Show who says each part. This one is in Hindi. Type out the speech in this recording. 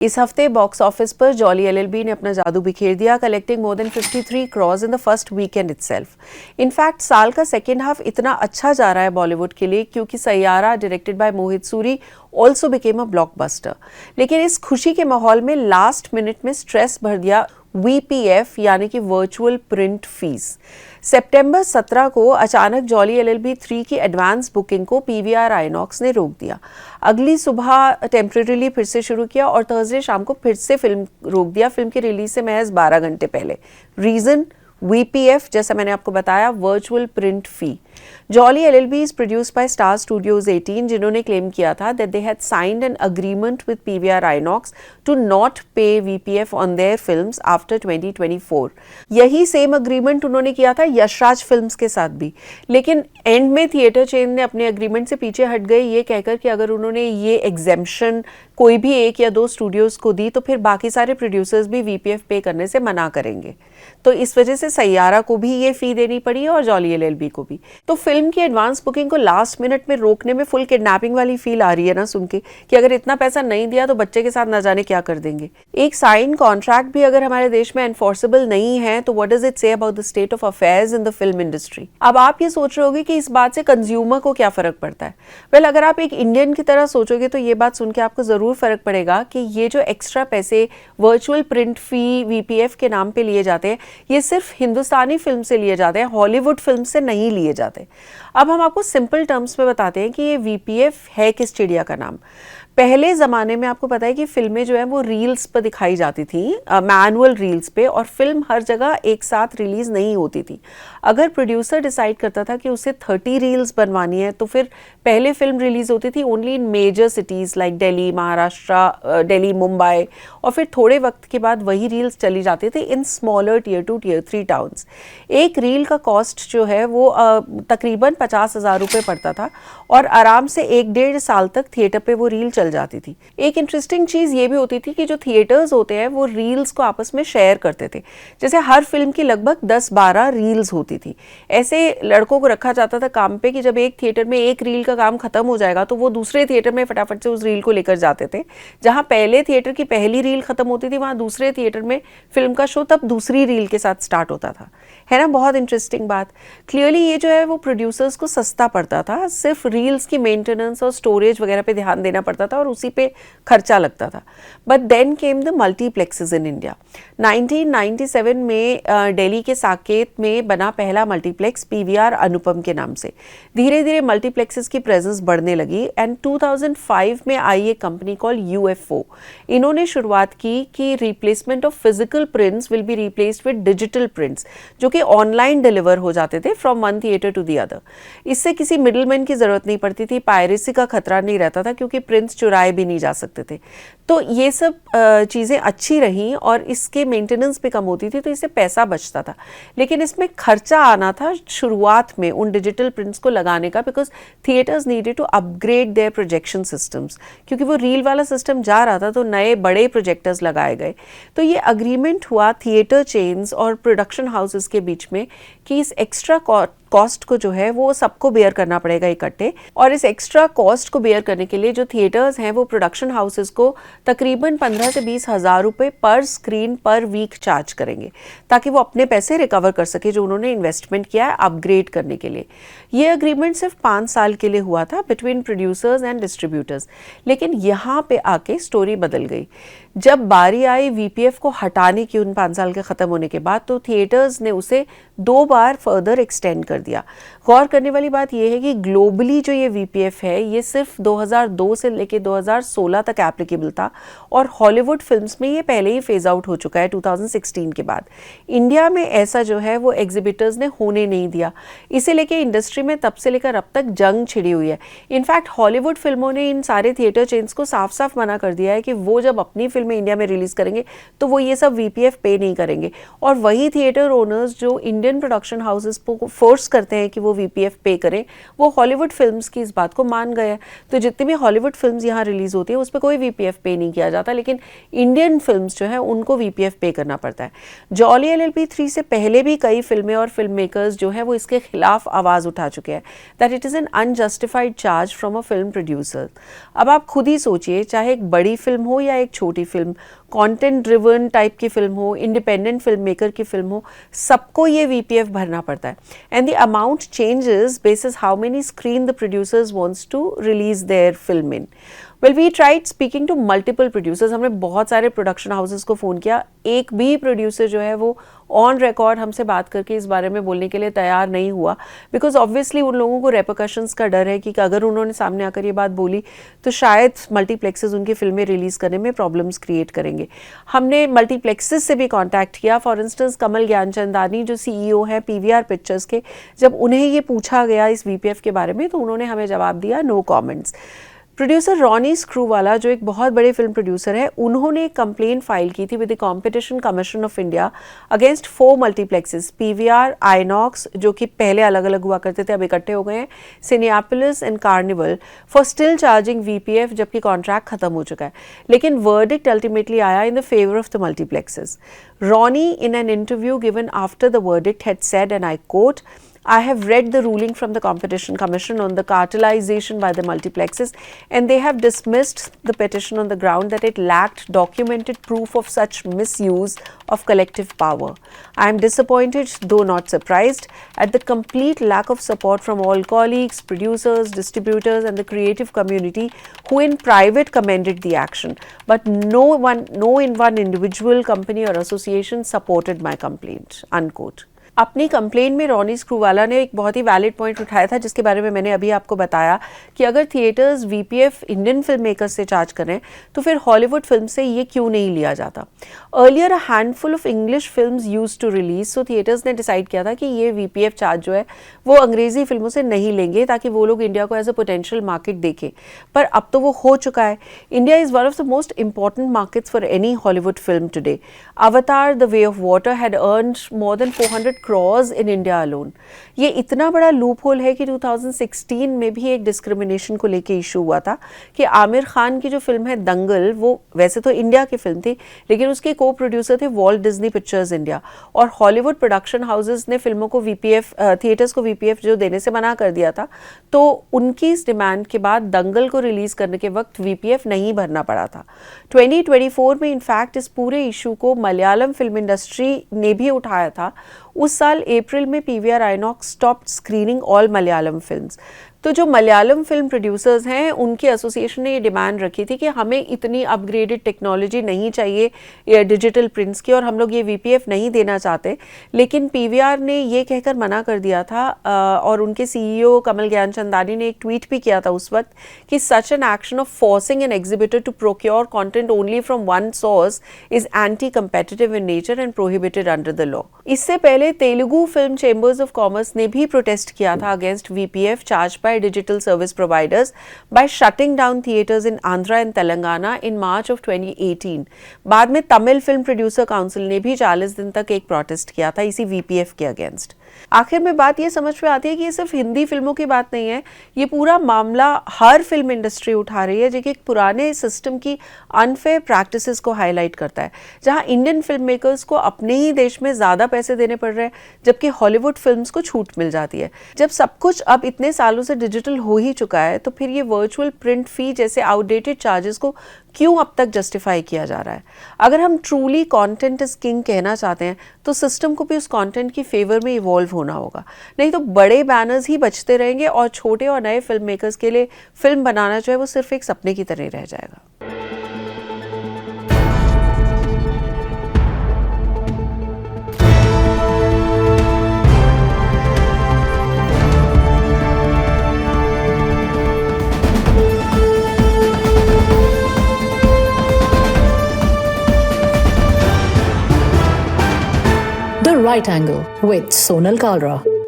Speaker 1: इस हफ्ते बॉक्स ऑफिस पर जॉली एलएलबी ने अपना जादू बिखेर दिया, collecting more than 53 crores in the first weekend itself. In fact साल का सेकेंड हाफ इतना अच्छा जा रहा है बॉलीवुड के लिए क्योंकि Saiyaara directed by Mohit Suri also became a blockbuster. लेकिन इस खुशी के माहौल में लास्ट मिनट में स्ट्रेस भर दिया VPF यानी कि वर्चुअल प्रिंट फीस। सितंबर 17 को अचानक जॉली एलएलबी 3 की एडवांस बुकिंग को PVR आइनॉक्स ने रोक दिया। अगली सुबह टेम्परेरीली फिर से शुरू किया और थर्सडे शाम को फिर से फिल्म रोक दिया, फिल्म की रिलीज से महज 12 घंटे पहले। रीजन VPF, जैसा मैंने आपको बताया, virtual print fee. Jolly LLB is produced by Star Studios 18, जिन्होंने क्लेम किया था that they had signed an agreement with PVR INOX to not pay VPF on their films after 2024। यही सेम अग्रीमेंट उन्होंने किया था यशराज फिल्म्स के साथ भी, लेकिन एंड में थिएटर चेन ने अपने अग्रीमेंट से पीछे हट गए, ये कहकर कि अगर उन्होंने ये एग्जेम्पशन कोई भी एक या दो स्टूडियोज को दी तो फिर बाकी सारे प्रोड्यूसर्स भी VPF पे करने से मना करेंगे। तो इस वजह से सैयारा को भी ये फी देनी पड़ी और जॉली एलएलबी को भी। तो फिल्म की एडवांस बुकिंग को लास्ट मिनट में रोकने में फुल किडनैपिंग वाली फील आ रही है ना सुन के, कि अगर इतना पैसा नहीं दिया तो बच्चे के साथ ना जाने क्या कर देंगे। एक साइन कॉन्ट्रैक्ट भी अगर हमारे देश में एनफोर्सेबल नहीं है तो what does it say about the state of affairs in the film industry. अब आप ये सोच रहे होगे कि इस बात से कंज्यूमर को क्या फर्क पड़ता है। वेल, अगर आप एक इंडियन की तरह सोचोगे तो ये बात सुन के आपको जरूर फर्क पड़ेगा कि ये जो एक्स्ट्रा पैसे वर्चुअल प्रिंट फी VPF के नाम पे लिए जाते हैं, ये सिर्फ हिंदुस्तानी फिल्म से लिए जाते हैं, हॉलीवुड फिल्म से नहीं लिए जाते। अब हम आपको सिंपल टर्म्स में बताते हैं कि ये VPF है किस चिड़िया का नाम। पहले ज़माने में आपको पता है कि फिल्में जो है वो रील्स पर दिखाई जाती थी, मैनुअल रील्स पे, और फिल्म हर जगह एक साथ रिलीज़ नहीं होती थी। अगर प्रोड्यूसर डिसाइड करता था कि उसे 30 रील्स बनवानी है तो फिर पहले फिल्म रिलीज़ होती थी only in major cities like Delhi, Maharashtra, Delhi, Mumbai, और फिर थोड़े वक्त के बाद वही रील्स चली जाती थी in smaller tier 2 tier 3 towns. एक रील का कॉस्ट जो है वो तकरीबन 50,000 रुपये पड़ता था और आराम से 1-1.5 साल तक थिएटर पे वो रील चल जाती थी। एक इंटरेस्टिंग चीज़ ये भी होती थी कि जो थिएटर्स होते हैं वो रील्स को आपस में शेयर करते थे। जैसे हर फिल्म की लगभग 10-12 रील्स होती थी। ऐसे लड़कों को रखा जाता था काम पे कि जब एक थिएटर में एक रील का काम खत्म हो जाएगा तो वो दूसरे थिएटर में फटाफट से उस रील को लेकर जाते थे। जहाँ पहले थिएटर की पहली रील खत्म होती थी वहाँ दूसरे थिएटर में फिल्म का शो तब दूसरी रील के साथ स्टार्ट होता था। है ना, बहुत इंटरेस्टिंग बात। क्लियरली ये जो है वो प्रोड्यूसर्स को सस्ता पड़ता था, सिर्फ रील्स की मेंटेनेंस और स्टोरेज वगैरह पे ध्यान देना पड़ता था और उसी पे खर्चा लगता था। But then came the multiplexes in India. 1997 में दिल्ली के साकेत में बना पहला मल्टीप्लेक्स PVR अनुपम के नाम से। धीरे धीरे मल्टीप्लेक्सेस की प्रेजेंस बढ़ने लगी एंड 2005 में आई एक कंपनी कॉल UFO। इन्होंने शुरुआत की कि replacement of physical prints will be replaced with digital prints, जो कि ऑनलाइन डिलीवर हो जाते थे from one theatre to the other. इससे किसी मिडलमैन की जरूरत नहीं पड़ती थी, पायरेसी का खतरा नहीं रहता था क्योंकि प्रिंट्स चुराए भी नहीं जा सकते थे। तो ये सब चीज़ें अच्छी रहीं और इसके मेंटेनेंस भी कम होती थी, तो इससे पैसा बचता था। लेकिन इसमें खर्चा आना था शुरुआत में उन डिजिटल प्रिंट्स को लगाने का, because theatres needed to upgrade their projection systems. क्योंकि वो रील वाला सिस्टम जा रहा था तो नए बड़े प्रोजेक्टर्स लगाए गए। तो ये अग्रीमेंट हुआ थिएटर चेन्स और प्रोडक्शन हाउसेस के बीच में कि इस एक्स्ट्रा कॉस्ट को जो है वो सबको बेयर करना पड़ेगा इकट्ठे, और इस एक्स्ट्रा कॉस्ट को बेयर करने के लिए जो थिएटर्स हैं वो प्रोडक्शन हाउसेस को तकरीबन 15 से 20 हज़ार रुपये पर स्क्रीन पर वीक चार्ज करेंगे ताकि वो अपने पैसे रिकवर कर सके जो उन्होंने इन्वेस्टमेंट किया है अपग्रेड करने के लिए। ये अग्रीमेंट सिर्फ 5 साल के लिए हुआ था बिटवीन प्रोड्यूसर्स एंड डिस्ट्रीब्यूटर्स। लेकिन यहाँ पे आके स्टोरी बदल गई। जब बारी आई VPF को हटाने की उन 5 साल के ख़त्म होने के बाद, तो थिएटर्स ने उसे 2 बार फर्दर एक्सटेंड कर दिया। गौर करने वाली बात यह है कि ग्लोबली जो ये VPF है ये सिर्फ 2002 से लेकर 2016 तक एप्लीकेबल था और हॉलीवुड फिल्म्स में ये पहले ही फेज आउट हो चुका है 2016 के बाद। इंडिया में ऐसा जो है वो एग्जिबिटर्स ने होने नहीं दिया। इसे लेके इंडस्ट्री में तब से लेकर अब तक जंग छिड़ी हुई है। इनफैक्ट हॉलीवुड फिल्मों ने इन सारे थिएटर चेन्स को साफ साफ मना कर दिया है कि वो जब अपनी फिल्में इंडिया में रिलीज करेंगे तो वो ये सब VPF पे नहीं करेंगे। और वही थिएटर ओनर्स जो इंडियन प्रोडक्शन हाउसेस को फोर्स करते हैं कि वो VPF पे करें, वो हॉलीवुड फिल्म्स की इस बात को मान गए हैं। तो जितनी भी हॉलीवुड फिल्म्स यहाँ रिलीज होती है उस पर कोई VPF पे नहीं किया जाता, लेकिन इंडियन फिल्म्स जो है उनको VPF पे करना पड़ता है। जॉली LLB 3 से पहले भी कई फिल्में और फिल्म मेकर्स जो है वो इसके खिलाफ आवाज उठा चुके हैं that it is an unjustified charge from a film producer. अब आप खुद ही सोचिए, चाहे एक बड़ी फिल्म हो या एक छोटी फिल्म, कंटेंट ड्रिवन टाइप की फिल्म हो, इंडिपेंडेंट फिल्म मेकर की फिल्म हो, सबको ये VPF भरना पड़ता है. And the amount changes basis how many screen the producers wants to release their film in. Well we tried speaking to multiple producers. हमने बहुत सारे प्रोडक्शन हाउसेस को फ़ोन किया. एक भी प्रोड्यूसर जो है वो ऑन रिकॉर्ड हमसे बात करके इस बारे में बोलने के लिए तैयार नहीं हुआ, बिकॉज ऑब्वियसली उन लोगों को रेपरकशंस का डर है कि अगर उन्होंने सामने आकर ये बात बोली तो शायद मल्टीप्लेक्सेस उनकी फिल्में रिलीज़ करने में प्रॉब्लम्स क्रिएट करेंगे. हमने मल्टीप्लेक्सेस से भी कॉन्टैक्ट किया. फॉर इंस्टेंस कमल ज्ञानचंदानी जो CEO हैं PVR पिक्चर्स के, जब उन्हें ये पूछा गया इस VPF के बारे में तो उन्होंने हमें जवाब दिया no comments. Producer Ronnie Screwvala जो एक बहुत बड़े फिल्म प्रोड्यूसर है, उन्होंने एक कंप्लेंट फाइल की थी with the competition commission of India against 4 multiplexes, PVR, INOX जो कि पहले अलग अलग हुआ करते थे अब इकट्ठे हो गए हैं, Cinepolis and carnival, for still charging VPF जबकि कॉन्ट्रैक्ट खत्म हो चुका है. लेकिन वर्डिक्ट अल्टीमेटली आया in the favour of the multiplexes. Ronnie in an interview given after the verdict had said, and I quote, I have read the ruling from the Competition Commission on the cartelization by the multiplexes, and they have dismissed the petition on the ground that it lacked documented proof of such misuse of collective power. I am disappointed, though not surprised, at the complete lack of support from all colleagues, producers, distributors, and the creative community who in private commended the action, but no one individual, company or association supported my complaint. Unquote. अपनी कंप्लेंट में रॉनी स्क्रूवाला ने एक बहुत ही वैलिड पॉइंट उठाया था जिसके बारे में मैंने अभी आपको बताया कि अगर theatres VPF Indian film makers से चार्ज करें तो फिर हॉलीवुड फिल्म से ये क्यों नहीं लिया जाता. Earlier a handful of English films used to release, so theatres ने डिसाइड किया था कि ये VPF चार्ज जो है वो अंग्रेजी फिल्मों से नहीं लेंगे ताकि वो लोग इंडिया को एज अ पोटेंशियल मार्केट देखें. पर अब तो वो हो चुका है. India is one of the most important markets for any Hollywood film today. Avatar the way of water had earned more than 400 crores in India alone. ये इतना बड़ा लूप होल है कि 2016 में भी एक डिस्क्रिमिनेशन को लेके इशू हुआ था कि आमिर खान की जो फिल्म है दंगल, वो वैसे तो इंडिया की फिल्म थी लेकिन उसके को प्रोड्यूसर थे वॉल्ट डिज्नी पिक्चर्स इंडिया, और हॉलीवुड प्रोडक्शन हाउसेस ने फिल्मों को VPF थिएटर्स को VPF जो देने से मना कर दिया था. तो उनकी इस डिमांड के बाद दंगल को रिलीज करने के वक्त VPF नहीं भरना पड़ा था. 2024 में इनफैक्ट इस पूरे इशू को मलयालम फिल्म इंडस्ट्री ने भी उठाया था. उस साल अप्रैल में PVR INOX stopped screening all Malayalam films. तो जो मलयालम फिल्म प्रोड्यूसर्स हैं उनकी एसोसिएशन ने ये डिमांड रखी थी कि हमें इतनी अपग्रेडेड टेक्नोलॉजी नहीं चाहिए डिजिटल प्रिंट्स की और हम लोग ये VPF नहीं देना चाहते. लेकिन PVR ने ये कहकर मना कर दिया था और उनके CEO कमल ज्ञानचंदानी ने एक ट्वीट भी किया था उस वक्त कि such an action of forcing an exhibitor to procure content only from one source is anti competitive in nature and prohibited under the law. इससे पहले Telugu film chambers of commerce ने भी प्रोटेस्ट किया था against VPF charge by digital service providers by shutting down theaters in Andhra and Telangana in March of 2018. बाद में तमिल फिल्म प्रोड्यूसर काउंसिल ने भी 40 दिन तक एक प्रोटेस्ट किया था इसी VPF के अगेंस्ट. आखिर में बात ये समझ में आती है कि ये सिर्फ हिंदी फिल्मों की बात नहीं है, ये पूरा मामला हर फिल्म इंडस्ट्री उठा रही है जो कि एक पुराने सिस्टम की अनफेयर प्रैक्टिसेस को हाईलाइट करता है, जहां इंडियन फिल्म मेकर्स को अपने ही देश में ज़्यादा पैसे देने पड़ रहे हैं जबकि हॉलीवुड फिल्म्स को छूट मिल जाती है. जब सब कुछ अब इतने सालों से डिजिटल हो ही चुका है तो फिर ये वर्चुअल प्रिंट फी जैसे आउटडेटेड चार्जेस को क्यों अब तक जस्टिफाई किया जा रहा है. अगर हम ट्रूली कंटेंट इज किंग कहना चाहते हैं तो सिस्टम को भी उस कंटेंट की फेवर में इवॉल्व होना होगा, नहीं तो बड़े बैनर्स ही बचते रहेंगे और छोटे और नए फिल्म मेकर्स के लिए फिल्म बनाना जो है वो सिर्फ एक सपने की तरह रह जाएगा.
Speaker 2: The Right Angle with Sonal Kalra.